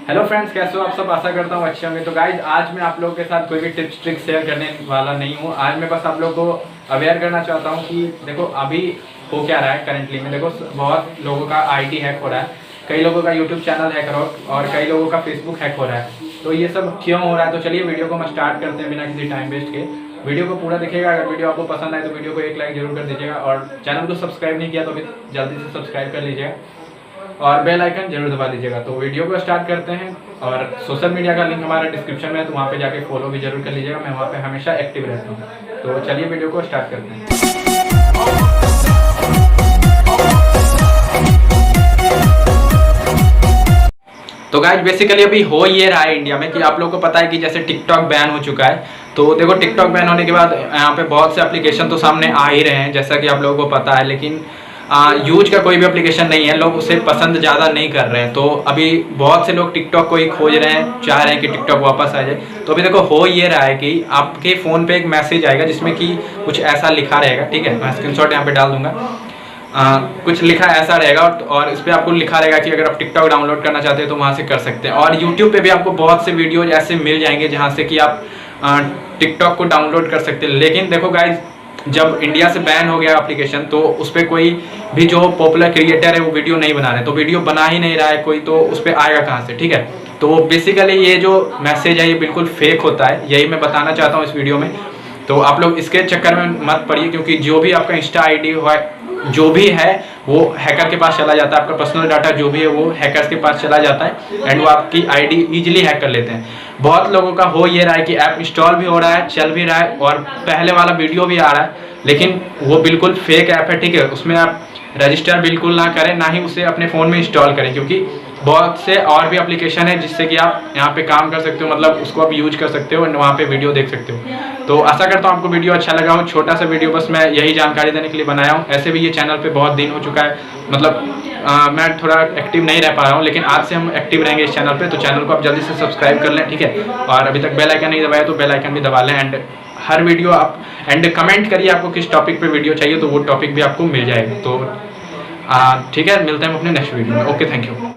Hello friends, कैसे हो आप सब। आशा करता हूँ अच्छे होंगे। तो गाइज आज मैं आप लोगों के साथ कोई भी टिप्स ट्रिक्स शेयर करने वाला नहीं हूँ। आज मैं बस आप लोगों को अवेयर करना चाहता हूँ कि देखो अभी हो क्या रहा है करेंटली में। देखो बहुत लोगों का आईडी हैक हो रहा है, कई लोगों का यूट्यूब चैनल हैक हो और कई लोगों का फेसबुक हैक हो रहा है। तो ये सब क्यों हो रहा है, तो चलिए वीडियो को हम स्टार्ट करते हैं बिना किसी टाइम वेस्ट के। वीडियो को पूरा देखिएगा। अगर वीडियो आपको पसंद आए तो वीडियो को एक लाइक जरूर कर दीजिएगा और चैनल को सब्सक्राइब नहीं किया तो फिर जल्दी से सब्सक्राइब कर लीजिएगा और बेल आइकन जरूर दबा दीजिएगा। तो वीडियो को स्टार्ट करते हैं और सोशल मीडिया का लिंक हमारे डिस्क्रिप्शन में है, तो वहाँ पे जाके फॉलो भी जरूर कर लीजिएगा। मैं वहाँ पे हमेशा एक्टिव रहता हूँ। तो चलिए वीडियो को स्टार्ट करते हैं। तो गाइस बेसिकली अभी हो ये रहा है इंडिया में कि आप लोगों को पता है कि जैसे टिकटॉक बैन हो चुका है। तो देखो टिकटॉक बैन होने के बाद यहाँ पे बहुत से एप्लीकेशन तो सामने आ ही रहे हैं जैसा कि आप लोगों को पता है, लेकिन यूज का कोई भी एप्लीकेशन नहीं है, लोग उसे पसंद ज़्यादा नहीं कर रहे हैं। तो अभी बहुत से लोग टिकटॉक को ही खोज रहे हैं, चाह रहे हैं कि टिकटॉक वापस आ जाए। तो अभी देखो हो ये रहा है कि आपके फ़ोन पे एक मैसेज आएगा जिसमें कि कुछ ऐसा लिखा रहेगा, ठीक है, मैं स्क्रीनशॉट यहाँ पे डाल दूंगा। कुछ लिखा ऐसा रहेगा और इस पर आपको लिखा रहेगा कि अगर आप टिकटॉक डाउनलोड करना चाहते हैं तो वहाँ से कर सकते हैं। और यूट्यूब पे भी आपको बहुत से वीडियोज ऐसे मिल जाएंगे जहाँ से कि आप टिकटॉक को डाउनलोड कर सकते हैं। लेकिन देखो गाइज, जब इंडिया से बैन हो गया एप्लीकेशन तो उस पर कोई भी जो पॉपुलर क्रिएटर है वो वीडियो नहीं बना रहे, तो वीडियो बना ही नहीं रहा है कोई, तो उस पर आएगा कहाँ से, ठीक है। तो बेसिकली ये जो मैसेज है ये बिल्कुल फेक होता है, यही मैं बताना चाहता हूँ इस वीडियो में। तो आप लोग इसके चक्कर में मत पड़िए, क्योंकि जो भी आपका इंस्टा आईडी जो भी है वो हैकर के पास चला जाता है। आपका पर्सनल डाटा जो भी है वो हैकर्स के पास चला जाता है एंड वो आपकी आईडी इजीली हैक कर लेते हैं। बहुत लोगों का हो ये रहा है कि ऐप इंस्टॉल भी हो रहा है, चल भी रहा है और पहले वाला वीडियो भी आ रहा है, लेकिन वो बिल्कुल फेक ऐप है, ठीक है। उसमें आप रजिस्टर बिल्कुल ना करें, ना ही उसे अपने फ़ोन में इंस्टॉल करें, क्योंकि बहुत से और भी एप्लीकेशन है जिससे कि आप यहाँ पे काम कर सकते हो, मतलब उसको आप यूज कर सकते हो और वहाँ पे वीडियो देख सकते हो। तो आशा करता हूँ आपको वीडियो अच्छा लगा हो। छोटा सा वीडियो बस मैं यही जानकारी देने के लिए बनाया हूँ। ऐसे भी ये चैनल पे बहुत दिन हो चुका है, मतलब मैं थोड़ा एक्टिव नहीं रह पा रहा हूँ, लेकिन आज से हम एक्टिव रहेंगे इस चैनल पे। तो चैनल को आप जल्दी से सब्सक्राइब कर लें, ठीक है। और अभी तक बेल आइकन नहीं दबाया तो बेल आइकन भी दबा लें एंड हर वीडियो आप कमेंट करिए आपको किस टॉपिक पे वीडियो चाहिए, तो वो टॉपिक भी आपको मिल जाएगा। तो ठीक है, मिलते हैं हम अपने नेक्स्ट वीडियो में। Okay, thank you.